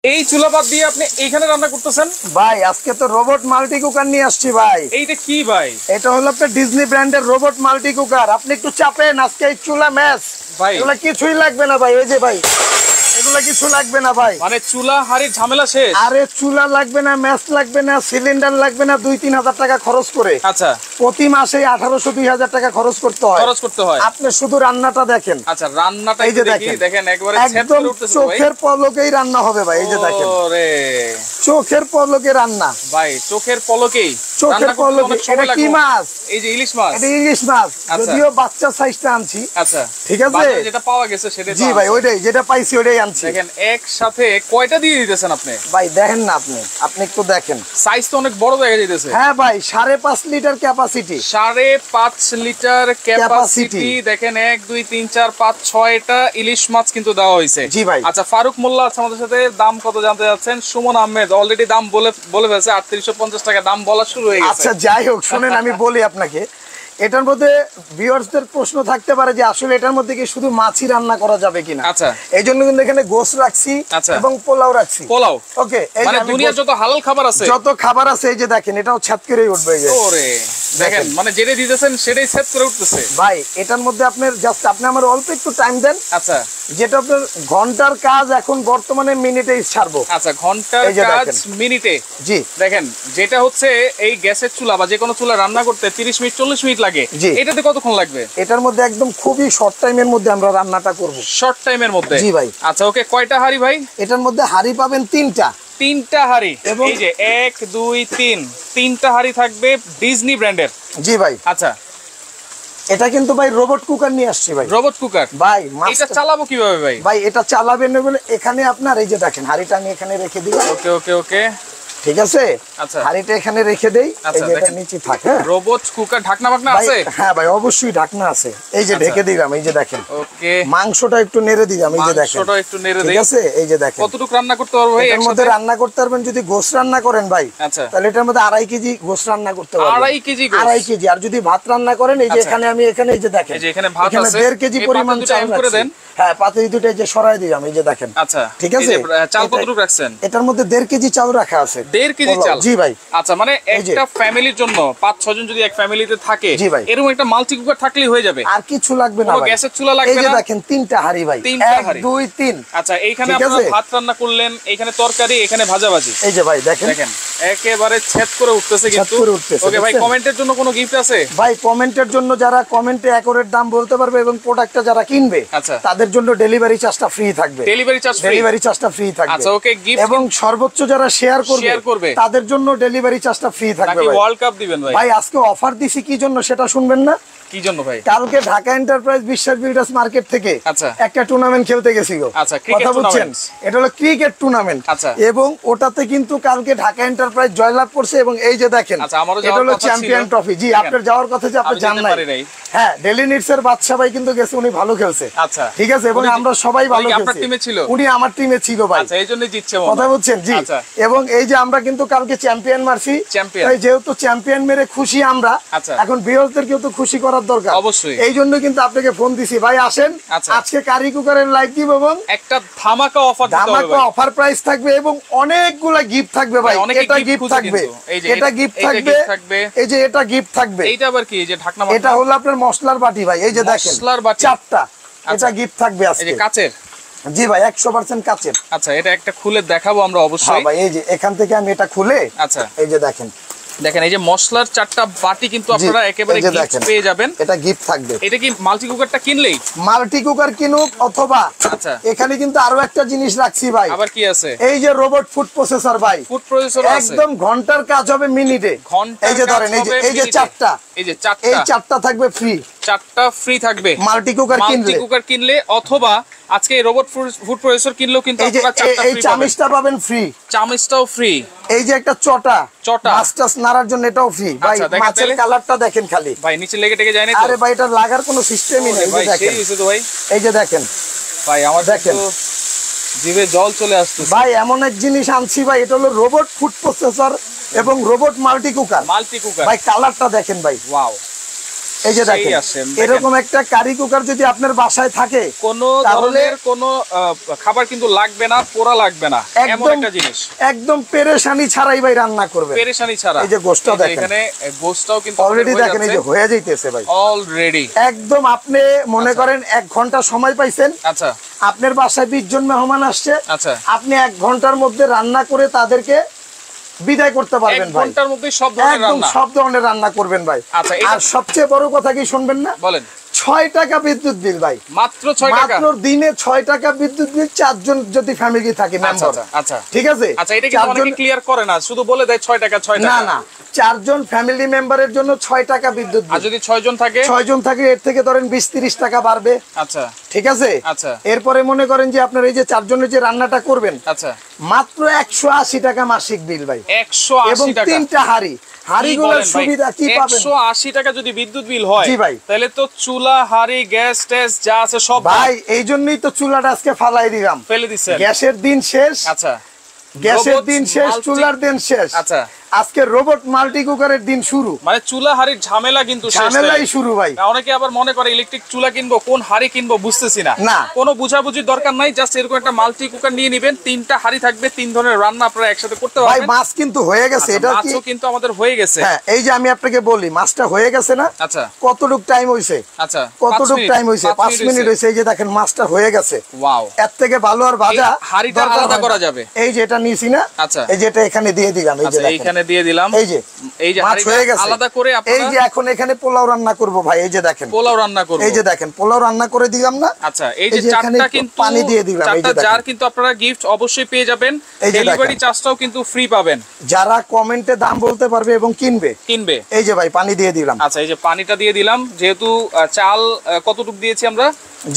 এই চুলা বাদ দিয়ে আপনি এইখানে রান্না করতেছেন? ভাই আজকে তো রোবট মাল্টি কুকার নিয়ে আসছি ভাই। এইটা কি ভাই? এটা হলো আপনার ডিজনি ব্র্যান্ডের রোবট মাল্টি কুকার। আপনি একটু চাপেন, আজকে এই চুলা ম্যাচ ভাই। এগুলা কিছুই লাগবে না ভাই। এই যে ভাই এগুলা কিছু লাগবে না ভাই, মানে চুলা হাড়ির ঝামেলা শেষ। আরে চুলা লাগবে না, ম্যাচ লাগবে না, সিলিন্ডার লাগবে না। 2-3 হাজার টাকা খরচ করে আচ্ছা প্রতি মাসে 1800-2000 টাকা খরচ করতে হয়। আপনি শুধু রান্নাটা দেখেন। আচ্ছা রান্নাটা এই যে দেখেন একবারে একদম চোখের পলকেই রান্না হবে ভাই। এই যে দেখেন চোখের পলকে রান্না ভাই, চোখের পলকেই। চোখের পলকে। এটা কি মাছ? এই যে ইলিশ মাছ। এটা ইলিশ মাছ, যদিও বাচ্চা সাইজটা আনছি। আচ্ছা ঠিক আছে, যেটা পাওয়া গেছে সেটা। জি ভাই ওইটাই, যেটা পাইছি ওইটাই আনছি। দেখেন একসাথে কয়টা দিয়ে দিতেছেন আপনি? ভাই দেখেন না, আপনি একটু দেখেন, সাইজ তো অনেক বড় দেখা যাইতেছে। হ্যাঁ ভাই 5.5 লিটার ক্যাপাসিটি। 5.5 litre capacity. দেখেন 1 2 3 4 5 6টা ইলিশ মাছ কিন্তু দেওয়া হয়েছে। জি ভাই। আচ্ছা ফারুক মোল্লা আছে আমাদের সাথে। দাম কত জানতে যাচ্ছেন? সুমন আহমেদ অলরেডি দাম বলে ফেলছে। 3850 টাকা দাম বলা শুরু হয়ে গেছে। আচ্ছা যাই হোক, শুনেন আমি বলি আপনাকে, এটার মধ্যে ভিউয়ার্সদের প্রশ্ন থাকতে পারে যে আসলে এটার মধ্যে কি শুধু মাছই রান্না করা যাবে কিনা। আচ্ছা এই জন্য কিন্তু এখানে গোশত রাখছি এবং পোলাও রাখছি। পোলাও ওকে, মানে দুনিয়ার যত হালাল খাবার আছে, যত খাবার আছে এই যে দেখেন, এটাও ছাদ করেই উঠবে। ওরে দেখেন, মানে যেটা দিতেছেন সেটাই সেট করে উঠতেছে ভাই। এটার মধ্যে আপনার জাস্ট আপনি আমার অল্প একটু টাইম দেন। আচ্ছা, যেটা আপনার ঘন্টার কাজ এখন বর্তমানে মিনিটেই ছাড়বো। আচ্ছা ঘন্টার কাজ মিনিটে। জি দেখেন, যেটা হচ্ছে এই গ্যাসের চুলা বা যে কোনো চুলা রান্না করতে 30 মিনিট 40 মিনিট লাগে, এটাতে কতক্ষণ লাগবে? এটার মধ্যে একদম খুবই শর্ট টাইমের মধ্যে আমরা রান্নাটা করব। শর্ট টাইমের মধ্যে? জি ভাই। আচ্ছা ওকে, কয়টা হাঁড়ি ভাই? এটার মধ্যে হাঁড়ি পাবেন 3টা। 3টা হাঁড়ি। এই যে 1 2 3 3টা হাঁড়ি থাকবে ডিজনি ব্র্যান্ডের। জি ভাই। আচ্ছা এটা কিন্তু ভাই রোবট কুকার নিয়ে আসছি ভাই। রোবট কুকার ভাই। এটা চালাবো কিভাবে ভাই? ভাই এটা চালাবেন বলে এখানে আপনার এই যে দেখেন হাঁড়িটা আমি এখানে রেখে দিই। ওকে ওকে ওকে, ঠিক আছে। আচ্ছা হাঁড়িটা এখানে রেখে দেই। এই যে এটা নিচে থাকে। হ্যাঁ রোবট কুকার ঢাকনা বাকনা আছে? হ্যাঁ ভাই অবশ্যই ঢাকনা আছে। এই যে ঢেকে দিলাম, এই যে দেখেন। ওকে, মাংসটা একটু নেড়ে দিলাম, এই যে দেখেন। মাংসটা একটু নেড়ে দেই। ঠিক আছে, এই যে দেখেন। কতটুকু রান্না করতে পারবো ভাই? এর মধ্যে রান্না করতে পারবেন যদি গোশত রান্না করেন ভাই, আচ্ছা তাহলে এটার মধ্যে 2.5 কেজি গোশত রান্না করতে পারবেন। 2.5 কেজি গোশত? 2.5 কেজি। আর যদি ভাত রান্না করেন, এই যে এখানে আমি এখানে এই যে দেখেন, এই যে এখানে ভাত আছে। 1.5 কেজি পরিমাণ চাল করে দেন। হ্যাঁ পাতিল দুটো এই যে সরাই দিলাম, এই যে দেখেন। আচ্ছা ঠিক আছে। চাল কতটুকু রাখছেন? এটার মধ্যে 1.5 কেজি চাল রাখা আছে। 1.5 কেজি চাল? জি ভাই। আচ্ছা মানে একটা ফ্যামিলির জন্য 5-6 জন যদি এক ফ্যামিলিতে থাকে, এরকম একটা মাল্টি কুকার থাকলেই হয়ে যাবে, আর কিছু লাগবে না ভাই। গ্যাসের চুলা লাগবে না। এই যে দেখেন 3টা হাঁড়ি ভাই। 1 2 3। আচ্ছা এইখানে আপনারা ভাত রান্না করলেন, এইখানে তরকারি, এখানে ভাজাভাজি। এই যে ভাই দেখেন একেবারে ছেদ করে উঠতেছে কিন্তু। ওকে ভাই, কমেন্টের জন্য কোনো গিফট আছে? ভাই কমেন্টের জন্য যারা কমেন্টে অ্যাকুরেট দাম বলতে পারবে এবং প্রোডাক্টটা যারা কিনবে, আচ্ছা তাদের জন্য ডেলিভারি চার্জটা ফ্রি থাকবে। ডেলিভারি চার্জটা ফ্রি থাকবে। আচ্ছা ওকে, গিফট এবং সর্বোচ্চ যারা শেয়ার করবে তাদের জন্য ডেলিভারি চার্জটা ফ্রি থাকবে। ভাই ওয়ার্ল্ড কাপ দিবেন ভাই? ভাই আজকে অফার দিছি কি জন্য সেটা শুনবেন না? কি জন্য ভাই? কালকে ঢাকা এন্টারপ্রাইজ বিশ্বাস বিল্ডার্স মার্কেট থেকে একটা টুর্নামেন্ট খেলতে গেছি গো। আচ্ছা কথা বলছেন, এটা হলো ক্রিকেট টুর্নামেন্ট। আচ্ছা এবং ওটাতে কিন্তু কালকে ঢাকা এন্টারপ্রাইজ জয়লাভ করছে এবং এই যে দেখেন এটা হলো চ্যাম্পিয়ন ট্রফি। জি আপনার যাওয়ার কথা যে আপনি জানেন নাই। হ্যাঁ ডেলি নিডস এর বাদশা ভাই কিন্তু গেছে, উনি ভালো খেলছে। আচ্ছা ঠিক আছে, এবং আমরা সবাই ভালো খেলছি। আপনার টিমে ছিল? উনি আমার টিমে ছিল ভাই। আচ্ছা এইজন্যই জিতছে কথা বলছেন। জি এবং এই যে আমরা কিন্তু কালকে চ্যাম্পিয়ন মারছি। তাই যেহেতু চ্যাম্পিয়ন মেরে খুশি আমরা, এখন ভিউয়ারদেরকেও তো খুশি করার দরকার। অবশ্যই। এই জন্য কিন্তু আপনাকে ফোন দিছি ভাই, আসেন আজকে কারি কুকারের লাইভ দিব এবং একটা ধামাকা অফার দিতে হবে। ধামাকা অফার প্রাইস থাকবে এবং অনেকগুলা গিফট থাকবে ভাই। এটা গিফট থাকবে, এটা গিফট থাকবে, এই যে এটা গিফট থাকবে। এইটা আবার কি? এই যে ঢাকনা, এটা হলো আপনার মশলার বাটি ভাই। এই যে দেখেন মশলার বাটি 4টা, এটা গিফট থাকবে আজকে। এই যে কাচের? জি ভাই 100% কাচের। আচ্ছা এটা একটা খুলে দেখাবো আমরা অবশ্যই। হ্যাঁ ভাই এই যে এখান থেকে আমি এটা খুলে, আচ্ছা এই যে দেখেন এই যে মশলার 4টা বাটি কিন্তু আপনারা একেবারে গিফট পেয়ে যাবেন। এটা গিফট থাকবে। এটা কি মাল্টি কুকারটা কিনলেই? মাল্টি কুকার কিনুক অথবা আচ্ছা এখানে কিন্তু আরো একটা জিনিস রাখছি ভাই। আবার কি আছে? এই যে রোবট ফুড প্রসেসর ভাই। ফুড প্রসেসর আছে একদম ঘন্টার কাজ হবে মিনিটে। এই যে ধরেন এই যে 4টা, এই যে 4টা, এই 4টা থাকবে ফ্রি। 4টা ফ্রি থাকবে মাল্টি কুকার কিনলে অথবা আজকে এই রোবট ফুড প্রসেসর কিনলেও কিন্তু আপনারা 4টা ফ্রি পাবেন। এই চামচটা পাবেন ফ্রি, চামচটাও ফ্রি। এই যে একটা চটা মাছটাস নাড়ার জন্য এটাও ফ্রি ভাই। মাছের কালারটা দেখেন খালি ভাই, নিচে লেগে টেকে যায় না তো? আরে ভাই এটা লাগার কোনো সিস্টেমই নেই। ভাই সেই হইছে তো ভাই। এই যে দেখেন ভাই আমার দেখেন জিভে জল চলে আসছে ভাই। এমন এক জিনিস আনছি ভাই, এটা হলো রোবট ফুড প্রসেসর এবং robot multi cooker. Multi cooker ভাই কালারটা দেখেন ভাই। ওয়াও এই যে দেখেন এরকম একটা কারি কুকার যদি আপনার বাসায় থাকে, কোনো ধরনের কোনো খাবার কিন্তু লাগবে না, পোড়া লাগবে না, এমন একটা জিনিস একদম পেরেশানি ছাড়াই ভাই রান্না করবে, পেরেশানি ছাড়া। এই যে গোশতটা দেখেন, এখানে গোশতটাও কিন্তু অলরেডি দেখেন এই যে হয়ে যাইতেছে ভাই অলরেডি। একদম আপনি মনে করেন 1 ঘন্টা সময় পাইছেন, আচ্ছা আপনার বাসায় 20 জন মেহমান আসছে, আচ্ছা আপনি 1 ঘন্টার মধ্যে রান্না করে তাদেরকে বিদায় করতে পারবেন ভাই। 1 ঘন্টার মধ্যে সব ধরনের রান্না করবেন ভাই। আচ্ছা আর সবচেয়ে বড় কথা কি শুনবেন না, বলেন। 6 টাকা বিদ্যুৎ বিল ভাই, মাত্র 6 টাকা, মাত্র দিনে 6 টাকা বিদ্যুৎ বিল, 4 জন যদি ফ্যামিলি থাকে মেম্বার। আচ্ছা ঠিক আছে। আচ্ছা এটা কিন্তু অনেকে ক্লিয়ার করে না, শুধু বলে দেয় 6 টাকা 6 টাকা। না না, 4 জন ফ্যামিলি মেম্বারের জন্য 6 টাকা বিদ্যুৎ বিল। আর যদি 6 জন থাকে, 6 জন থাকে এর থেকে ধরেন 20-30 টাকা বাড়বে। আচ্ছা ঠিক আছে। আচ্ছা এরপরে মনে করেন যে আপনার এই যে 4 জনের যে রান্নাটা করবেন, আচ্ছা মাত্র 180 টাকা মাসিক বিল ভাই, 180 টাকা। 3টা হাড়ি, হাড়িগুলোর সুবিধা কি পাবেন? 180 টাকা যদি বিদ্যুৎ বিল হয়, জি ভাই, তাহলে তো চুলা হাড়ি গ্যাস টেস যা আছে সব ভাই। এই জন্যই তো চুলাটা আজকে ফালাই দিলাম, ফেলে দিছেন। গ্যাসের দিন শেষ। আচ্ছা গ্যাসের দিন শেষ, চুলার দিন শেষ। আচ্ছা আজকে রোবট মাল্টি কুকারের দিন শুরু, মানে চুলা হাড়ির ঝামেলা কিন্তু ঝামেলাই শুরু ভাই। অনেকে আবার মনে করে ইলেকট্রিক চুলা কিনবো, কোন হাড়ি কিনবো বুঝতেছি না। না, কোনো বুঝাবুঝির দরকার নাই, জাস্ট এরকম একটা মাল্টি কুকার নিয়ে নেবেন, 3টা হাড়ি থাকবে, 3 ধরনের রান্না আপনারা একসাথে করতে পারবেন। ভাই মাছ কিন্তু হয়ে গেছে, এটা কি মাছও কিন্তু আমাদের হয়ে গেছে। হ্যাঁ, এই যে আমি আপনাকে বলি মাছটা হয়ে গেছে না। আচ্ছা কতটুক টাইম হইছে? আচ্ছা কতটুক টাইম হইছে? 5 মিনিট হইছে। এই যে দেখেন মাছটা হয়ে গেছে। ওয়াও, এর থেকে ভালো আর ভাজা হাড়িটা আলাদা করা যাবে। এই যে এটা নিছি না, আচ্ছা এই যে এটা এখানে দিয়ে দিলাম, এই যে আচ্ছা এইখানে দিয়ে দিলাম, এই যে মাছ হয়ে গেছে আলাদা করে। এই যে এখন এখানে পোলাও রান্না করব ভাই, এই যে দেখেন পোলাও রান্না করব, এই যে দেখেন পোলাও রান্না করে দিলাম না। আচ্ছা এই যে চারটা কিন্তু পানি দিয়ে দিলাম, এই যে চারটা জার কিন্তু আপনারা গিফট অবশ্যই পেয়ে যাবেন, ডেলিভারি চার্জটাও কিন্তু ফ্রি পাবেন যারা কমেন্টে দাম বলতে পারবে এবং কিনবে। এই যে ভাই পানি দিয়ে দিলাম। আচ্ছা এই যে পানিটা দিয়ে দিলাম, যেহেতু চাল কতটুকু দিয়েছি আমরা?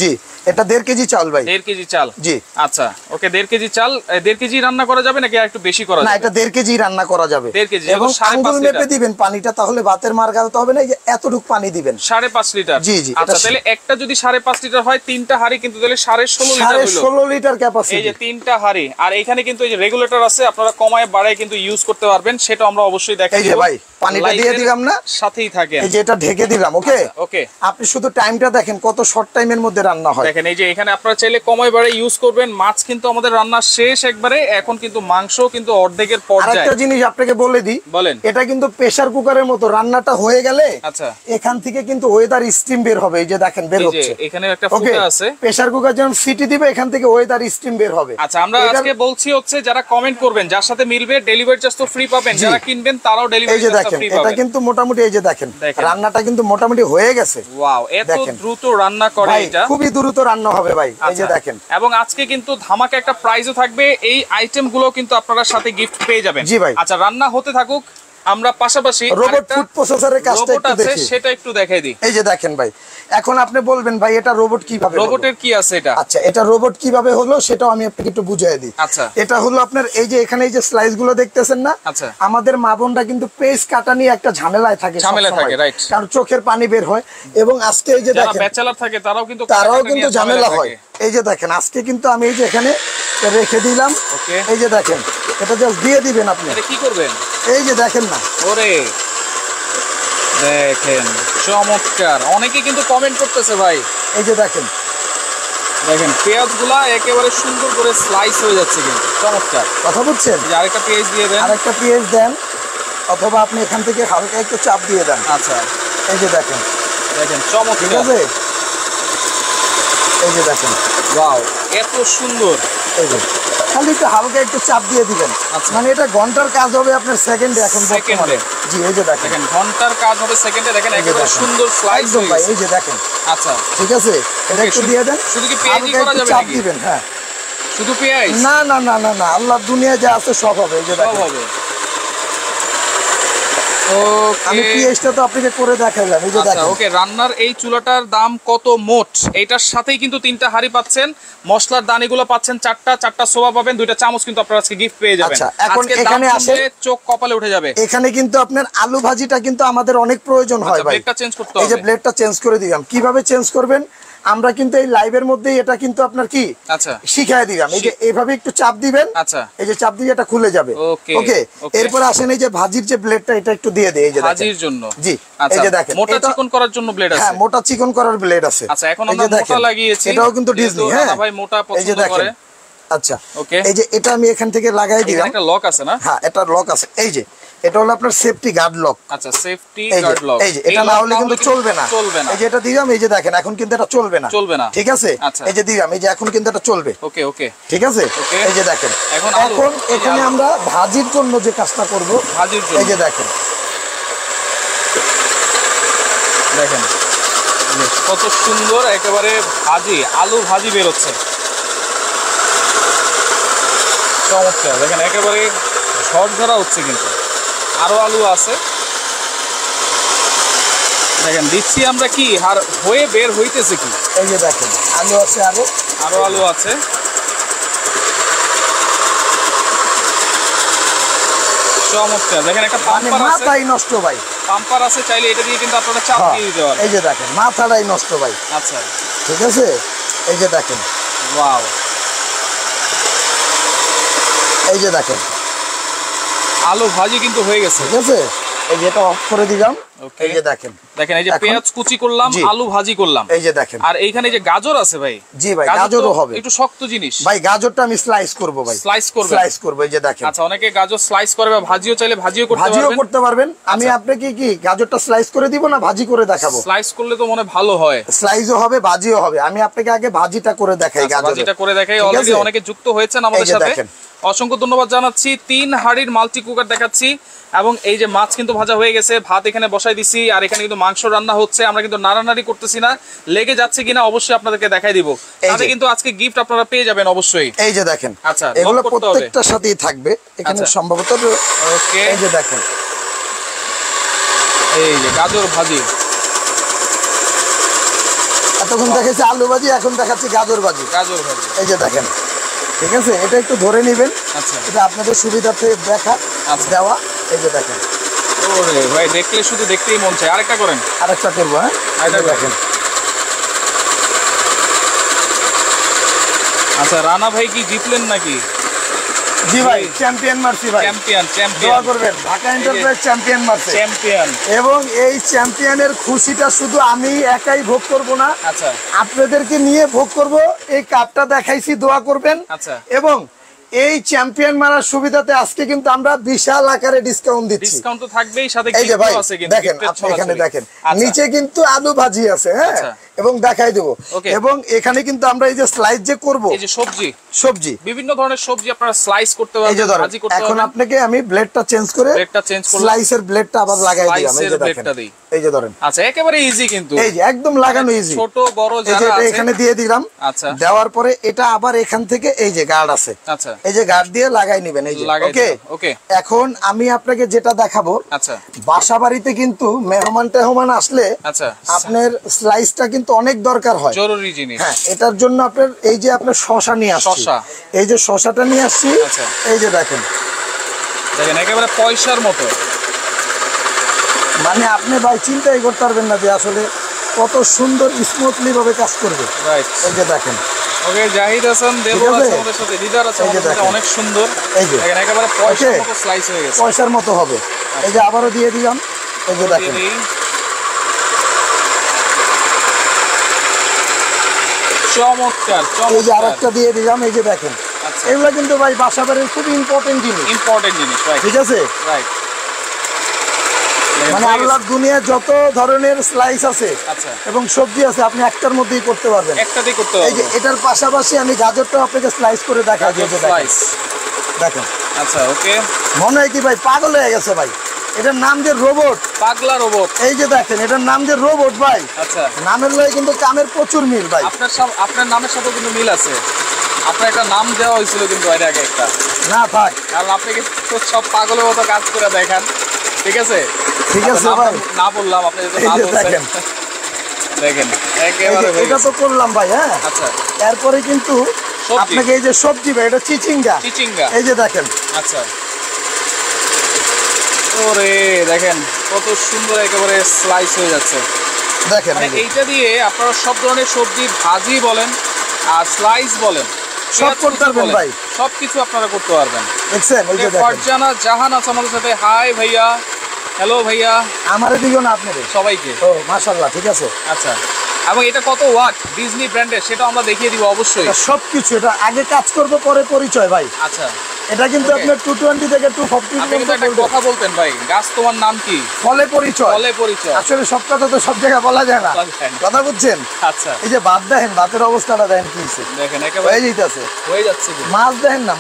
জি এটা 1.5 কেজি চাল ভাই। 1.5 কেজি চাল। জি আচ্ছা ওকে, 1.5 কেজি চাল। 1.5 কেজি রান্না করা যাবে নাকি আর একটু বেশি করা যাবে? না, এটা 1.5 কেজি রান্না করা যাবে। 1.5 কেজি এবং আঙ্গুল মেপে দিবেন পানিটা, তাহলে ভাতের মার গালতে হবে না। এই যে এতটুকু পানি দিবেন, 5.5 লিটার। জি জি। আচ্ছা তাহলে একটা যদি 5.5 লিটার হয়, 3টা হাড়ি কিন্তু তাহলে 16.5 লিটার হলো। 16 লিটার ক্যাপাসিটি। এই যে 3টা হাড়ি, আর এখানে কিন্তু এই যে রেগুলেটর আছে, আপনারা কমায় বাড়ায় কিন্তু ইউজ করতে পারবেন, সেটা আমরা অবশ্যই দেখাই দেব। এই যে ভাই পানিটা দিয়ে দিলাম না, সাথেই থাকে। এই যে এটা ঢেকে দিলাম। ওকে ওকে, আপনি শুধু টাইমটা দেখেন কত শর্ট টাইমের মধ্যে রান্না হয়। দেখেন এই যে এখানে আপনারা চাইলে কমায় বাড়ায় ইউজ করবেন। মাছ কিন্তু আমাদের রান্না শেষ একবারে, এখন কিন্তু মাংস কিন্তু অর্ধেকের পর্যায়ে। আরেকটা জিনিস আপনাকে বলে দিই, বলেন। এটা কিন্তু প্রেসার কুকারের মতো, রান্নাটা হয়ে গেলে আচ্ছা এখান থেকে কিন্তু ওয়েদার স্টিম বের হবে। এই যে দেখেন বের হচ্ছে, এখানে একটা ফুটা আছে। প্রেসার কুকার যখন সিটি দিবে এখান থেকে ওয়েদার স্টিম বের হবে। আচ্ছা আমরা আজকে বলছি হচ্ছে যারা কমেন্ট করবেন, যার সাথে মিলবে ডেলিভারি চার্জ তো ফ্রি পাবেন, যারা কিনবেন তারাও ডেলিভারি চার্জ ফ্রি পাবেন। এটা কিন্তু মোটামুটি এই যে দেখেন রান্নাটা কিন্তু মোটামুটি হয়ে গেছে। ওয়াও, এত দ্রুত রান্না করে এটা, খুবই দ্রুত রান্না হবে ভাই। এই যে দেখেন, এবং আজকে কিন্তু ধামাকা একটা প্রাইজও থাকবে, এই আইটেম গুলো কিন্তু আপনারা সাথে গিফট পেয়ে যাবেন। জি ভাই। আচ্ছা রান্না হতে থাকুক, আমরা পাশাপাশি রোবট ফুড প্রসেসরের কাজটা একটু দেখি, সেটা একটু দেখাই দিই। এই যে দেখেন ভাই, এখন আপনি বলবেন ভাই এটা রোবট কিভাবে, রোবটের কি আছে এটা? আচ্ছা এটা রোবট কিভাবে হলো সেটাও আমি আপনাকে একটু বুঝিয়ে দিই। আচ্ছা এটা হলো আপনার এই যে এখানে এই যে স্লাইস গুলো দেখতেছেন না, আচ্ছা আমাদের মা বোনরা কিন্তু পেজ কাটা নিয়ে একটা ঝামেলায় থাকে, রাইট, কারণ চোখের পানি বের হয়। এবং আজকে এই যে দেখেন ব্যাচেলর থাকে তারাও কিন্তু ঝামেলা হয়। এই যে দেখেন আজকে কিন্তু আমি এই যে এখানে রেখে দিলাম। এই যে দেখেন এটা জাস্ট দিয়ে দিবেন আপনি। এটা কি করবেন? এই যে দেখেন না, ওরে দেখেন চমৎকার। অনেকে কিন্তু কমেন্ট করতেছে ভাই, এই যে দেখেন পেঁয়াজগুলা একেবারে সুন্দর করে স্লাইস হয়ে যাচ্ছে, কিন্তু চমৎকার। কথা বুঝছেন? আরেকটা পেঁয়াজ দিয়ে দেন, আরেকটা পেঁয়াজ দেন, অথবা আপনি এখান থেকে হালকা একটু চাপ দিয়ে দেন। আচ্ছা এই যে দেখেন চমৎকার। ঠিক আছে, এই যে দেখেন ওয়াও এত সুন্দর। এই যে খালি একটু হালকা একটু চাপ দিয়ে দিবেন, মানে এটা ঘন্টার কাজ হবে আপনার সেকেন্ডে। এখন সেকেন্ডে, জি এই যে দেখেন ঘন্টার কাজ হবে সেকেন্ডে। দেখেন একেবারে সুন্দর স্লাইস হয়ে গেছে। এই যে দেখেন, আচ্ছা ঠিক আছে, এটা একটু দিয়ে দেন। শুধু কি পেঁয়াজই করা যাবে চাপ নাকি? দিবেন, হ্যাঁ শুধু পেঁয়াজ? না না না না না, আল্লাহর দুনিয়া যা আছে সব হবে। এই যে দেখেন সব হবে। আমি পেঁয়াজটা তো আপনাকে করে দেখাইলাম। এই যে দেখেন ওকে, রান্নার এই চুলাটার দাম কত মোট? এটার সাথেই কিন্তু 3টা হাড়ি পাচ্ছেন, মশলার দানিগুলো পাচ্ছেন 4টা সোয়া পাবেন, 2টা চামচ কিন্তু আপনারা আজকে গিফট পেয়ে যাবেন। আচ্ছা এখন এখানে আসে চোখ কপালে উঠে যাবে। এখানে কিন্তু আপনার আলু ভাজিটা কিন্তু আমাদের অনেক প্রয়োজন হয় ভাই। ব্লেডটা চেঞ্জ করতে হবে। এই যে ব্লেডটা চেঞ্জ করে দিলাম। কিভাবে চেঞ্জ করবেন? আমরা কিন্তু এই লাইভের মধ্যেই এটা কিন্তু আপনার কি আচ্ছা শিখাই দিলাম। এই যে এইভাবে একটু চাপ দিবেন, আচ্ছা এই যে চাপ দিয়ে এটা খুলে যাবে। ওকে, এরপর আসেন এই যে ভাজির যে ব্লেডটা, এটা একটু দিয়ে দেই। এই যে ভাজির জন্য, জি এই যে দেখেন মোটা চিকন করার জন্য ব্লেড আছে। হ্যাঁ, মোটা চিকন করার ব্লেড আছে। আচ্ছা, এখন আমরা মোটা লাগিয়েছি, এটাও কিন্তু ডিজনি। হ্যাঁ ভাই মোটা পছন্দ করে। আচ্ছা ওকে, এই যে এটা আমি এখান থেকে লাগাই দিলাম। একটা লক আছে না? হ্যাঁ, এটা লক আছে। এই যে এটা হলো আপনার সেফটি গার্ড লক। আচ্ছা, সেফটি গার্ড লক। এই যে এটা না হলে কিন্তু চলবে না। এই যে এটা দিলাম, এই যে দেখেন এখন কিন্তু এটা চলবে না। ঠিক আছে, এই যে দিলাম, এই যে এখন কিন্তু এটা চলবে। ওকে ওকে, ঠিক আছে। এই যে দেখেন এখন এখানে আমরা ভাজির জন্য যে কাজটা করব, ভাজির জন্য এই যে দেখেন কত সুন্দর একেবারে ভাজি, আলু ভাজি বের হচ্ছে। চমৎকার, দেখেন একেবারে ঝরঝরা হচ্ছে, কিন্তু আরো আলু আছে। দেখেন দিচ্ছি আমরা কি, আর হয়ে বের হইতেছে কি। এই যে দেখেন আলু আছে, আরো আলু আছে। চমৎকার, দেখেন একটা পাম্পার আছে, মাথাই নষ্ট ভাই, পাম্পার আছে, চাইলে এটা দিয়ে কিন্তু আপনারা চাপ দিয়ে দিতে পারেন। এই যে দেখেন মাথাটাই নষ্ট ভাই। আচ্ছা ঠিক আছে, এই যে দেখেন, ওয়াও, এই যে দেখেন আলু ভাজি কিন্তু হয়ে গেছে। ঠিক আছে, এই যে এটা অফ করে দিলাম। এই যে দেখেন এই যে পেঁয়াজ কুচি করলাম, আলু ভাজি করলাম। এই যে দেখেন, আর এইখানে যে গাজর আছে ভাই। জি ভাই, গাজরও হবে। একটু শক্ত জিনিস ভাই, গাজরটা আমি স্লাইস করব ভাই। স্লাইস করব। এই যে দেখেন। আচ্ছা, অনেকে গাজর স্লাইস করে বা ভাজিও চাইলে ভাজিও করতে পারবেন। আমি আপনাকে কি গাজরটা স্লাইস করে দিব না ভাজি করে দেখাবো? স্লাইস করলে তো মনে ভালো হয়, স্লাইসও হবে ভাজিও হবে। আমি আপনাকে আগে ভাজিটা করে দেখাই। ভাজিটা করে দেখাই। অলরেডি অনেকে যুক্ত হয়েছেন আমাদের সাথে, অসংখ্য ধন্যবাদ জানাচ্ছি। 3 হাঁড়ির মাল্টি কুকার দেখাচ্ছি, এবং এই যে মাছ কিন্তু ভাজা হয়ে গেছে, ভাত এখানে বসাই দিছি, আর এখানে কিন্তু মাংস রান্না হচ্ছে। আমরা কিন্তু নাড়ানাড়ি করতেছি না, লেগে যাচ্ছে কিনা অবশ্যই আপনাদেরকে দেখাই দিব। তাতে কিন্তু আজকে গিফট আপনারা পেয়ে যাবেন অবশ্যই। এই যে দেখেন, আচ্ছা এগুলো প্রত্যেকটার সাথেই থাকবে এখানে সম্ভবত। ওকে, এই যে দেখেন, এই যে গাজর ভাজি। এতক্ষণ দেখাচ্ছি আলু ভাজি, এখন দেখাচ্ছি গাজর ভাজি। এই যে দেখেন, ঠিক আছে, এটা একটু ধরে নেবেন। আচ্ছা, এটা আপনাদের সুবিধাতে দেখা দেওয়া। এই যে দেখেন, ওরে ভাই, দেখলে শুধু দেখতেই মন চায়। আরেকটা করেন, আরেকটা করবো। হ্যাঁ, এটা দেখেন। আচ্ছা, রানা ভাই কি জিতলেন নাকি? জি ভাই, চ্যাম্পিয়ন মারছি ভাই। চ্যাম্পিয়ন দোয়া করবেন, ঢাকা এন্টারপ্রাইজ চ্যাম্পিয়ন মারছে। চ্যাম্পিয়ন, এবং এই চ্যাম্পিয়নের খুশিটা শুধু আমি একাই ভোগ করব না, আচ্ছা, আপনাদেরকে নিয়ে ভোগ করব। এই কাপটা দেখাইছি, দোয়া করবেন। আচ্ছা, এবং এই চ্যাম্পিয়ন মারার সুবিধাতে আজকে কিন্তু আমরা বিশাল আকারে ডিসকাউন্ট দিচ্ছি। ডিসকাউন্ট তো থাকবেই, সাথে এই যে ভাই গিফটও আছে। কিন্তু দেখেন, আপনি এখানে দেখেন নিচে কিন্তু আলু ভাজি আছে। হ্যাঁ, এবং দেখাই দেব। এবং এখানে কিন্তু আমরা এই যে স্লাইস যে করব, এই যে সবজি বিভিন্ন ধরনের সবজি আপনারা স্লাইস করতে পারবেন, ভাজি করতে পারবেন। এখন আপনাকে আমি ব্লেডটা চেঞ্জ করে স্লাইসের ব্লেডটা আবার লাগাই দিলাম। এই যে দেখেন, এই যে ধরেন। আচ্ছা, একেবারে ইজি, কিন্তু এই যে একদম লাগানো ইজি, ছোট বড় যারা আছে এখানে দিয়ে দিলাম। আচ্ছা, দেওয়ার পরে এটা আবার এখান থেকে এই যে গার্ড আছে। আচ্ছা, এই যে গার্ড দিয়ে লাগাই নেবেন। এই যে ওকে ওকে। এখন আমি আপনাকে যেটা দেখাবো, আচ্ছা, বাসা বাড়িতে কিন্তু মেহমান আসলে আচ্ছা আপনার স্লাইসটা কিন্তু অনেক দরকার হয়, জরুরি জিনিস। হ্যাঁ, এটার জন্য আপনার এই যে আপনার শসা নিয়ে আসছি। এই যে শসাটা নিয়ে আসছি। এই যে দেখেন, একেবারে পয়সার মতো। মানে আপনি ভাই চিন্তাই করতে পারবেন না যে আসলে কত সুন্দর স্মুথলি ভাবে কাজ করবে। এই যে দেখেন। ওকে, জাহিদ হাসান দেবর আছে আমাদের সাথে, দিদার আছে আমাদের সাথে, অনেক সুন্দর। এই যে দেখেন একেবারে পয়সার মতো স্লাইস হয়ে গেছে, পয়সার মতো হবে। এই যে আবারও দিয়ে দিলাম। এই যে দেখেন, চমৎকার। এই যে আরেকটা দিয়ে দিলাম। এই যে দেখেন, এগুলো কিন্তু ভাই বাসা বাড়ির খুব ইম্পর্টেন্ট জিনিস। ঠিক আছে, রাইট। মানে আল্লাহর দুনিয়ায় যত ধরনের স্লাইস আছে এবং সবজি আছে, আপনি একটার মধ্যেই করতে পারবেন, একটাতেই করতে পারবেন। এই যে এটার পাশাপাশি আমি গাজরটা আপনাকে স্লাইস করে দেখাই দিই। দেখেন। আচ্ছা, ওকে। মনে হয় কি ভাই পাগল হয়ে গেছে ভাই, এটার নাম যে রোবট, পাগলা রোবট। এই যে দেখেন, এটার নাম যে রোবট ভাই। আচ্ছা, নামের লয়ে কিন্তু কামের প্রচুর মিল ভাই। আপনার নামের সাথে কিন্তু মিল আছে। আপনার একটা নাম দেওয়া হয়েছিল কিন্তু এর আগে একটা, না থাক, কারণ আপনি তো সব পাগলের মতো কাজ করে দেখান। ঠিক আছে, ঠিক আছে ভাই, না বললাম, আপনি দেখেন দেখেন একেবারে এটা তো করলাম ভাই। হ্যাঁ, আচ্ছা, এরপরে কিন্তু আপনাকে এই যে সবজি ভাই, এটা চিচিঙ্গা। এই যে দেখেন। আচ্ছা, ওরে দেখেন কত সুন্দর একেবারে স্লাইস হয়ে যাচ্ছে। দেখেন মানে এইটা দিয়ে আপনারা সব ধরনের সবজি ভাজি বলেন আর স্লাইস বলেন সব করতে পারবেন ভাই, সবকিছু আপনারা করতে পারবেন। দেখছেন এই যে দেখেন ফারজানা জাহান আছে আমাদের সাথে। হাই ভাইয়া, হ্যালো ভাইয়া। আমারে দিও না আপনাদের সবাইকে। ও মাশাআল্লাহ, ঠিক আছে। আচ্ছা, এবং এটা কত ওয়াট ডিজনি ব্র্যান্ডের সেটা আমরা দেখিয়ে দিব অবশ্যই। সবকিছু এটা আগে কাজ করব পরে পরিচয় ভাই। আচ্ছা, এটা কিন্তু আপনার 220 থেকে 240 আপনি কিন্তু একটা কথা বলতেন ভাই, গাছ তোমার নাম কি? ফলে পরিচয়। ফলে পরিচয়। আসলে সব কথা তো সব জায়গায় বলা যায় না, কথা বুঝছেন? আচ্ছা, এই যে ভাত দেখেন, ভাতের অবস্থাটা দেখেন কি হইছে, দেখেন একেবারে হয়ে যাইতাছে, হয়ে যাচ্ছে। মাছ দেখেন না,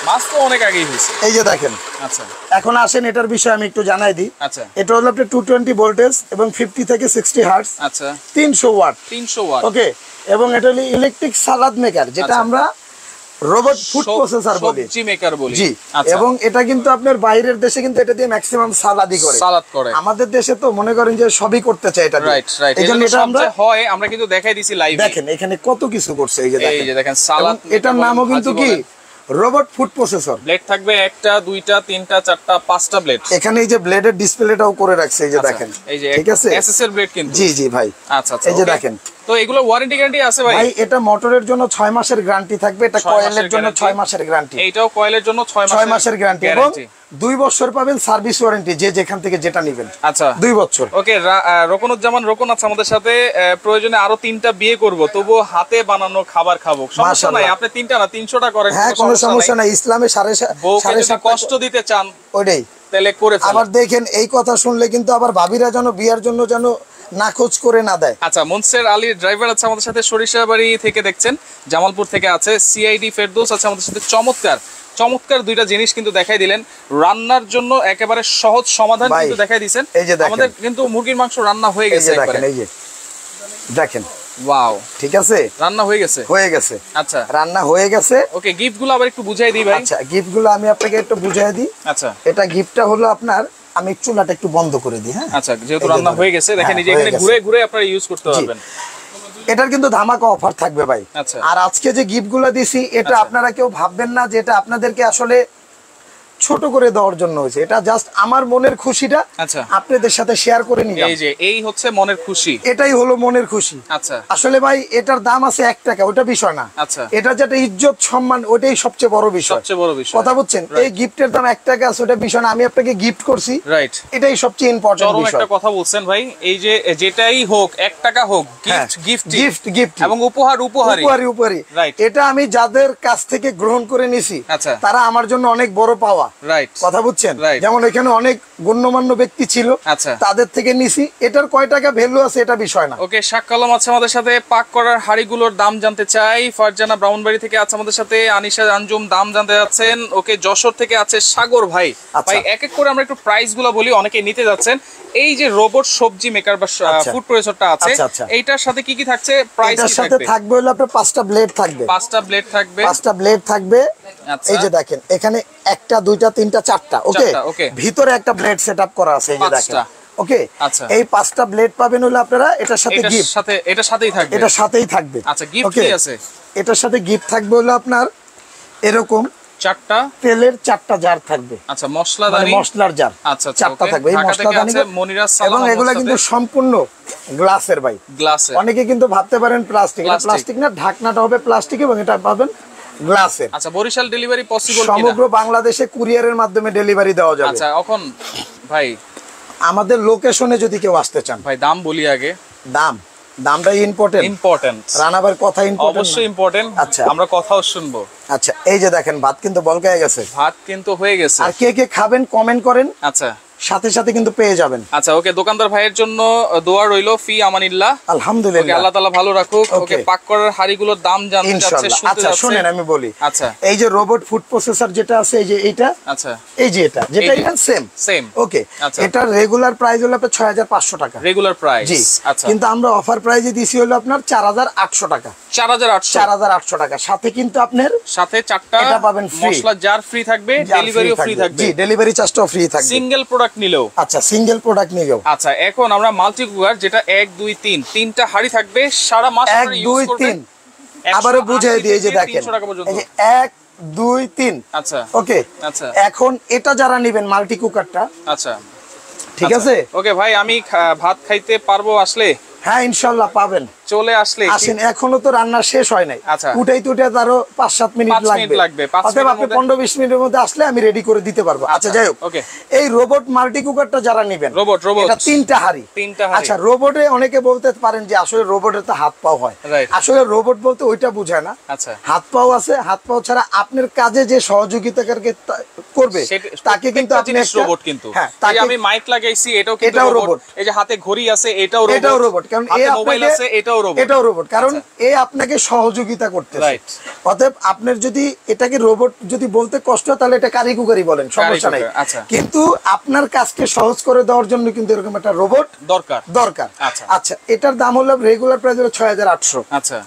মাছ তো অনেক আগেই হয়েছে। এই যে দেখেন। আচ্ছা, এখন আসেন এটার বিষয়ে আমি একটু জানাই দিই। আচ্ছা, এটা হলো আপনার 220 ভোল্টেজ এবং 50 থেকে 60 হার্টজ। আচ্ছা, 300 ওয়াট। 300 ওয়াট। ওকে, এবং এটা হলো ইলেকট্রিক সালাদ মেকার, যেটা আমরা রোবট ফুড প্রসেসর বলি, সবজি মেকার বলি। জি, এবং এটা কিন্তু আপনার বাইরের দেশে কিন্তু এটা দিয়ে ম্যাক্সিমাম সালাদই করে, সালাদ করে। আমাদের দেশে তো মনে করেন যে সবই করতে চায় এটা দিয়ে। Right, right. এইজন্য এটা আমরা কিন্তু দেখাই দিছি লাইভে। দেখেন এখানে কত কিছু করছে, এই যে দেখেন, এই যে দেখেন সালাদ। এটার নামও কিন্তু কি রোবট ফুড প্রসেসর। ব্লেড থাকবে একটা, দুইটা, তিনটা, চারটা, পাঁচটা ব্লেড। এখানে এই যে ব্লেডের ডিসপ্লেটাও করে রাখছে, এই যে দেখেন, এই যে ঠিক আছে, এসএস এর ব্লেড কিন্তু। জি জি ভাই। আচ্ছা আচ্ছা, এই যে দেখেন। তো এগুলো ওয়ারেন্টি গ্যারান্টি আছে ভাই? ভাই এটা মোটরের জন্য 6 মাসের গ্যারান্টি থাকবে, এটা কয়েলের জন্য 6 মাসের গ্যারান্টি। এইটাও কয়েলের জন্য 6 মাসের গ্যারান্টি এবং 2 বছর পাবেন সার্ভিস ওয়ারেন্টি, যে যেখান থেকে যেটা নেবেন। আচ্ছা, 2 বছর। ওকে, রোকনুজ্জামান রোকন আছে আমাদের সাথে। প্রয়োজনে আরো 3টা বিয়ে করব, তবুও হাতে বানানো খাবার খাবো। সমস্যা নাই, আপনি 3টা না 300টা করেন, হ্যাঁ কোনো সমস্যা নাই। ইসলামে 7.5 কষ্ট দিতে চান ওইটাই তাহলে করে ফেলেন। আবার দেখেন এই কথা শুনলে কিন্তু আবার ভাবিরা যেন বিয়ার জন্য যেন নাকচ করে না দেয়। আচ্ছা, মনসের আলী ড্রাইভার আছে আমাদের সাথে, সরিষাবাড়ি থেকে দেখছেন, জামালপুর থেকে আছে। সিআইডি ফেরদৌস আছে আমাদের সাথে। চমৎকার 2টা জিনিস কিন্তু দেখাই দিলেন। রান্নার জন্য একেবারে সহজ সমাধান কিন্তু দেখাই দিয়েছেন। আমাদের কিন্তু মুরগির মাংস রান্না হয়ে গেছে একবারে। এই যে দেখেন, ওয়াও, ঠিক আছে, রান্না হয়ে গেছে। আচ্ছা, রান্না হয়ে গেছে। ওকে, গিফটগুলো আবার একটু বুঝাই দিই ভাই। আচ্ছা, গিফটগুলো আমি আপনাকে একটু বুঝাই দিই। আচ্ছা, এটা গিফটটা হলো আপনার, আমি চুলাটা একটু বন্ধ করে দিই। হ্যাঁ, আচ্ছা, যেহেতু রান্না হয়ে গেছে, দেখেন এই যে এখানে ঘুরে ঘুরে আপনারা ইউজ করতে পারবেন। এটার কিন্তু ধামাকা অফার থাকবে ভাই। আর আজকে যে গিফটগুলো দিছি, এটা আপনারা কেউ ভাববেন না যে এটা আপনাদেরকে আসলে ছোট করে দেওয়ার জন্য হয়েছে। এটা জাস্ট আমার মনের খুশিটা আপনাদের সাথে শেয়ার করে নিলাম। এই হচ্ছে মনের খুশি, এটাই হলো মনের খুশি। আচ্ছা, আসলে ভাই এটার দাম আছে 1 টাকা, ওটা বিষয় না। আচ্ছা, এটা যেটা ইজ্জত সম্মান, ওটাই সবচেয়ে বড় বিষয়। কথা বুঝছেন? এই গিফটের দাম 1 টাকা আছে, ওটা বিষয় না। আমি আপনাকে গিফট করছি, রাইট, এটাই সবচেয়ে ইম্পর্টেন্ট বিষয়। একটা কথা বলছেন ভাই, এই যে যেটাই হোক, 1 টাকা হোক, গিফট এবং উপহারই। এটা আমি যাদের কাছ থেকে গ্রহণ করে নিছি, তারা আমার জন্য অনেক বড় পাওয়া। রাইট, কথা বুঝছেন? যেমন এখানে অনেক গণ্যমান্য ব্যক্তি ছিল, তাদের থেকে নিছি। এটার কয় টাকা ভ্যালু আছে এটা বিষয় না। ওকে, শাক কলম আছে আমাদের সাথে। পাক করার হাড়িগুলোর দাম জানতে চাই। ফারজানা ব্রাউনবাড়ি থেকে আছে আমাদের সাথে। আনিশা আঞ্জুম দাম জানতে যাচ্ছেন। ওকে, যশোর থেকে আছে সাগর ভাই। ভাই এক এক করে আমরা একটু প্রাইস গুলো বলি, অনেকে নিতে যাচ্ছেন। এই যে রোবট সবজি মেকার বা ফুড প্রসেসরটা আছে, এইটার সাথে কি কি থাকছে? প্রাইস এটার সাথে থাকবে হলো আপনার 5টা ব্লেড থাকবে। 5টা ব্লেড থাকবে। 5টা ব্লেড থাকবে। এই যে দেখেন, এখানে 1টা 2টা 3টা 4টা। ওকে, ভিতরে একটা ব্লেড সেটআপ করা আছে, এই যে দেখেন। ওকে, এই 5টা ব্লেড পাবেন হলো আপনারা এটার সাথে গিফট। এটার সাথেই থাকবে। এটার সাথেই থাকবে। আচ্ছা, গিফট কি আছে? এটার সাথে গিফট থাকবে হলো আপনার এরকম 4টা তেলের 4টা জার থাকবে। আচ্ছা, মশলাদানি, মশলার জার। আচ্ছা, 4টা থাকবে। এই মশলাদানি এবং এগুলা কিন্তু সম্পূর্ণ গ্লাসের ভাই। গ্লাসের। অনেকে কিন্তু ভাবতে পারেন প্লাস্টিক না, ঢাকনাটা হবে প্লাস্টিক এবং এটা পাবেন গ্লাসের। আচ্ছা, বরিশাল ডেলিভারি পসিবল কিনা? সমগ্র বাংলাদেশে কুরিয়ারের মাধ্যমে ডেলিভারি দেওয়া যাবে। আচ্ছা, এখন ভাই আমাদের লোকেশনে যদি কেউ আসতে চান, ভাই দাম বলি আগে। দামটা ইম্পর্টেন্ট। রানাবার কথা অবশ্যই ইম্পর্টেন্ট। আচ্ছা, আমরা কথাও শুনবো। আচ্ছা, এই যে দেখেন, ভাত কিন্তু বলকায় গেছে। ভাত কিন্তু হয়ে গেছে। আর কে কে খাবেন কমেন্ট করেন। আচ্ছা, সাথে সাথে কিন্তু পেয়ে যাবেন। আচ্ছা, ওকে, দোকানদার ভাইয়ের জন্য দোয়া রইলো। ফি আমানিল্লাহ, আলহামদুলিল্লাহ, আল্লাহ তাআলা ভালো রাখুক। ওকে, পাক করার হাড়িগুলোর দাম জানতে চাচ্ছে, শুনতে আচ্ছা শুনেন আমি বলি। আচ্ছা, এই যে রোবট ফুড প্রসেসর যেটা আছে, এই যে এইটা, আচ্ছা, এই যে এটা যেটা এখানে সেম। ওকে, এটা রেগুলার প্রাইস হলো আপনার 6500 টাকা রেগুলার প্রাইস। জি, আচ্ছা, কিন্তু আমরা অফার প্রাইসে দিছি হলো আপনার 4800 টাকা। 4800 টাকা। সাথে কিন্তু আপনার সাথে 4টা এটা পাবেন ফ্রি, মশলা জার ফ্রি থাকবে, ডেলিভারিও ফ্রি থাকবে। জি, ডেলিভারি চার্জটাও ফ্রি থাকবে সিঙ্গেল প্রোডাক্ট নিলেও। আচ্ছা, সিঙ্গেল প্রোডাক্ট নিলেও। আচ্ছা, এখন আমরা মাল্টি কুকার, যেটা 1 2 3 তিনটা হাড়ি থাকবে, সারা মাস আপনারা ইউজ করবেন। 1 2 3 আবারো বুঝাই দিই, এই যে দেখেন, এই যে 1 2 3। আচ্ছা, ওকে, আচ্ছা, এখন এটা যারা নেবেন মাল্টি কুকারটা, আচ্ছা, ঠিক আছে। ওকে ভাই, আমি ভাত খাইতে পারবো আসলে? হ্যাঁ ইনশাআল্লাহ পাবেন। চলে আসলে আসেন, এখনো তো রান্না শেষ হয় নাই। আচ্ছা, উঠাই আরো 5-7 মিনিট লাগবে। অতএব আপনি 15-20 মিনিটের মধ্যে আসলে আমি রেডি করে দিতে পারবো। আচ্ছা যাই হোক, এই রোবট মাল্টি কুকারটা যারা নেবেন, এটা 3টা হাঁড়ি। আচ্ছা, রোবটে অনেকে বলতে পারেন যে আসলে রোবটের তো হাত পাও হয়। আসলে রোবট বলতে ওইটা বোঝায় না। হাত পাও আছে, হাত পাও ছাড়া আপনার কাজে যে সহযোগিতা করবে তাকে কিন্তু আপনি রোবট। কিন্তু আমি মাইক লাগাইছি, এটাও রোবট। এই যে হাতে ঘড়ি আছে, এটাও রোবট। কারণ মোবাইল আছে, এটাও রোবট। কারণ এ আপনাকে সহযোগিতা করতেছে। অতএব আপনার যদি এটাকে রোবট যদি বলতে কষ্ট হয় তাহলে এটা কারি কুকারি বলেন, সমস্যা নাই। কিন্তু আপনার কাজকে সহজ করে দেওয়ার জন্য কিন্তু এরকম একটা রোবট দরকার। আচ্ছা, এটার দাম হলো রেগুলার প্রাইস হলো 6800। আচ্ছা,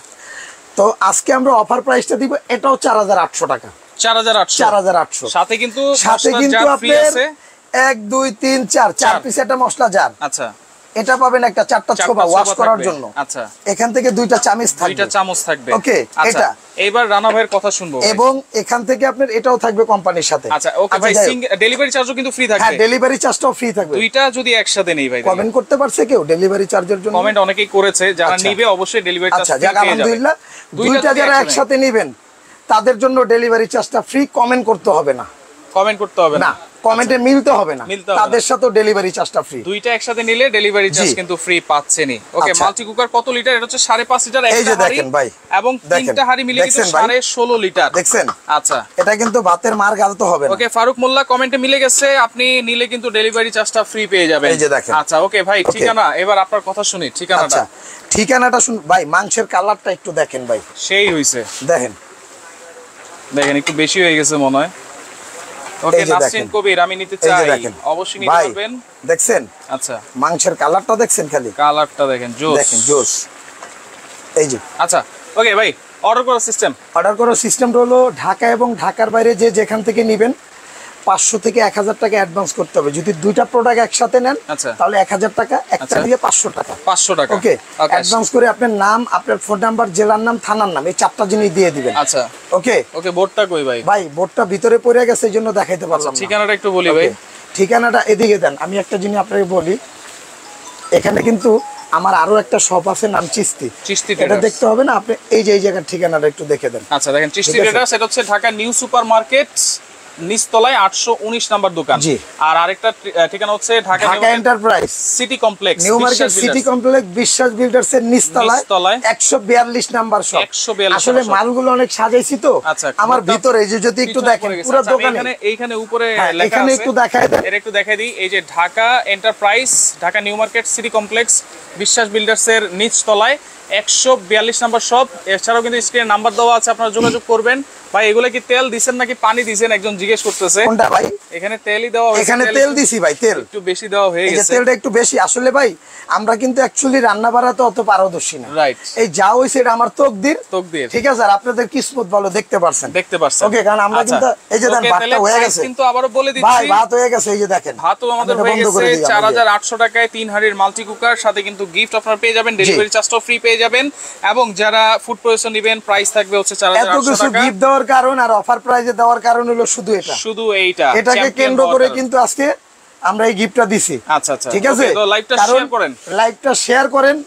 তো আজকে আমরা অফার প্রাইসটা দিব, এটাও 4800 টাকা। 4800 সাথে কিন্তু আপনার 1 2 3 4 পিস একটা মশলা জার। আচ্ছা, এটা পাবেন একটা 4টা ছোবা ওয়াশ করার জন্য। আচ্ছা, এখান থেকে 2টা চামচ থাকবে। ওকে, এটা এবার রানা ভাইয়ের কথা শুনবো। এবং এখান থেকে আপনার এটাও থাকবে কোম্পানির সাথে। আচ্ছা, ওকে ভাই, ডেলিভারি চার্জও কিন্তু ফ্রি থাকবে। হ্যাঁ, ডেলিভারি চার্জটাও ফ্রি থাকবে। দুইটা যদি একসাথে নেই ভাই, কমেন্ট করতে পারছে কেউ ডেলিভারি চার্জের জন্য? কমেন্ট অনেকেই করেছে, যারা নেবে অবশ্যই ডেলিভারি চার্জ ফ্রি পেয়ে যাবে। আলহামদুলিল্লাহ, দুইটা যারা একসাথে নেবেন তাদের জন্য ডেলিভারি চার্জটা ফ্রি। কমেন্ট করতে হবে না, কমেন্টে মিলতে হবে না, তাদের সাথে ডেলিভারি চার্জটা ফ্রি। দুইটা একসাথে নিলে ডেলিভারি চার্জ কিন্তু ফ্রি পাচ্ছেনই। ওকে, মাল্টি কুকার কত লিটার? এটা হচ্ছে 5.5 লিটার একটা হাঁড়ি এবং 3টা হাঁড়ি মিলে কিন্তু 16.5 লিটার। দেখছেন? আচ্ছা, এটা কিন্তু ভাতের মার গালতে হবে না। ওকে, ফারুক মোল্লা কমেন্টে মিলে গেছে, আপনি নিলে কিন্তু ডেলিভারি চার্জটা ফ্রি পেয়ে যাবেন। এই যে দেখেন। আচ্ছা, ওকে ভাই, ঠিকানা এবার আপনার কথা শুনি। ঠিকানাটা শুন ভাই। মাংসের কালারটা একটু দেখেন ভাই, সেই হইছে। দেখেন একটু বেশি হয়ে গেছে মনে হয়। ওকে, নাসরিন কবির, আমি নিতে চাই, অবশ্যই নিতে পারবেন। দেখছেন? আচ্ছা, মাংসের কালারটা দেখছেন? খালি কালারটা দেখেন, জোস। এই যে। আচ্ছা, ওকে ভাই, অর্ডার করার সিস্টেমটা হলো ঢাকা এবং ঢাকার বাইরে যে যেখান থেকে নেবেন 500 থেকে 1000 টাকা অ্যাডভান্স করতে হবে। যদি দুইটা প্রোডাক্ট একসাথে নেন তাহলে 1000 টাকা, একটা দিয়ে 500 টাকা। ওকে, অ্যাডভান্স করে আপনার নাম, আপনার ফোন নাম্বার, জেলার নাম, থানার নাম, এই 4টা জিনিস দিয়ে দিবেন। আচ্ছা, ওকে, বোর্ডটা কই ভাই? ভাই, বোর্ডটা ভিতরে পড়ে গেছে, এইজন্য দেখাইতে পারলাম না। ঠিকানাটা একটু বলি ভাই। ঠিকানাটা এদিকে দেন। আমি একটা জিনিস আপনাকে বলি, এখানে কিন্তু আমার আরো একটা শপ আছে, নাম চিস্তি। এটা দেখতে হবে না আপনি, এই যে এই জায়গার ঠিকানাটা একটু দেখে দেন। আচ্ছা, দেখেন, চিস্তি ট্রেডার্স, এটা হচ্ছে ঢাকা নিউ সুপার মার্কেট নিচতলায় 819 নাম্বার দোকান। আর আরেকটা ঠিকানা হচ্ছে Dhaka enterprise city complex, new market city complex, বিশ্বাস বিল্ডার্স এর নিচতলায় 142 নাম্বার শপ। আসলে মালগুলো অনেক সাজাইছি তো আমার ভিতরে, এই যে যদি একটু দেখেন পুরো দোকানে, এইখানে উপরে লেখা আছে, একটু দেখায় দেন। এর একটু দেখাই দিই। এই যে Dhaka enterprise, Dhaka new market city complex, বিশ্বাস বিল্ডার্স এর নিচতলায় 142 নাম্বার শপ। এছাড়াও কিন্তু স্ক্রিনে নাম্বার দেওয়া আছে, আপনারা যোগাযোগ করবেন। ভাই, এগুলা কি তেল দিবেন নাকি পানি দিবেন? একজন জিজ্ঞেস করতেছে। কোনটা ভাই? এখানে তেলই দেওয়া হয়েছে। এখানে তেল দিছি ভাই, তেল একটু বেশি দেওয়া হয়ে গেছে। তেলটা একটু বেশি। আসলে ভাই, আমরা কিন্তু অ্যাকচুয়ালি রান্না বাড়াতে অত পারদর্শী না। রাইট, এই যা হইছে এটা আমার তকদির। ঠিক আছে, আর আপনাদের কিসমত ভালো, দেখতে পারছেন। ওকে, কারণ আমরা কিন্তু এই যে দেন ভাতটা হয়ে গেছে, কিন্তু আবারো বলে দিচ্ছি ভাই, ভাত হয়ে গেছে। এই যে দেখেন, ভাতও আমাদের হয়ে গেছে। 4800 টাকায় 3 হাঁড়ির মাল্টি কুকার, সাথে কিন্তু গিফট আপনারা পেয়ে যাবেন, ডেলিভারি চার্জটাও ফ্রি পেয়ে যাবেন। এবং যারা ফুড প্রসেসর নেবেন, প্রাইস থাকবে হচ্ছে 4800 টাকা। গিফট দেওয়ার কারণ আর অফার প্রাইজে দেওয়ার কারণ হলো শুধু এইটা। এটাকে কেন্দ্র করে কিন্তু আজকে আমরা এই গিফটটা দিছি। আচ্ছা, ঠিক আছে, তো লাইভটা শেয়ার করেন।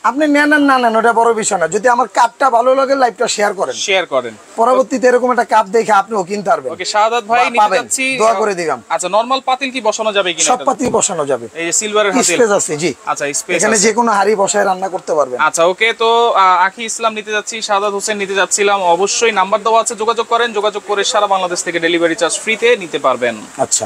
আপনি নেন না নেন ওটা বড় বিষয় না, যদি আমার কাপটা ভালো লাগে লাইভটা শেয়ার করেন। পরবর্তীতে এরকম একটা কাপ দেখে আপনিও কিনতে পারবেন। ওকে, শাহাদাত ভাই, নিতে যাচ্ছি, দোয়া করে দিলাম। আচ্ছা, নরমাল পাতিল কি বসানো যাবে কিনা? সব পাতিল বসানো যাবে। এই যে সিলভারের হাতিল স্পেস আছে। জি, আচ্ছা, স্পেস এখানে যে কোনো হাড়ি বসায় রান্না করতে পারবেন। আচ্ছা, ওকে, তো আখি ইসলাম নিতে যাচ্ছি, শাহাদাত হোসেন নিতে যাচ্ছিলাম। অবশ্যই নাম্বার দেওয়া আছে, যোগাযোগ করেন। যোগাযোগ করে সারা বাংলাদেশ থেকে ডেলিভারি চার্জ ফ্রিতে নিতে পারবেন। আচ্ছা।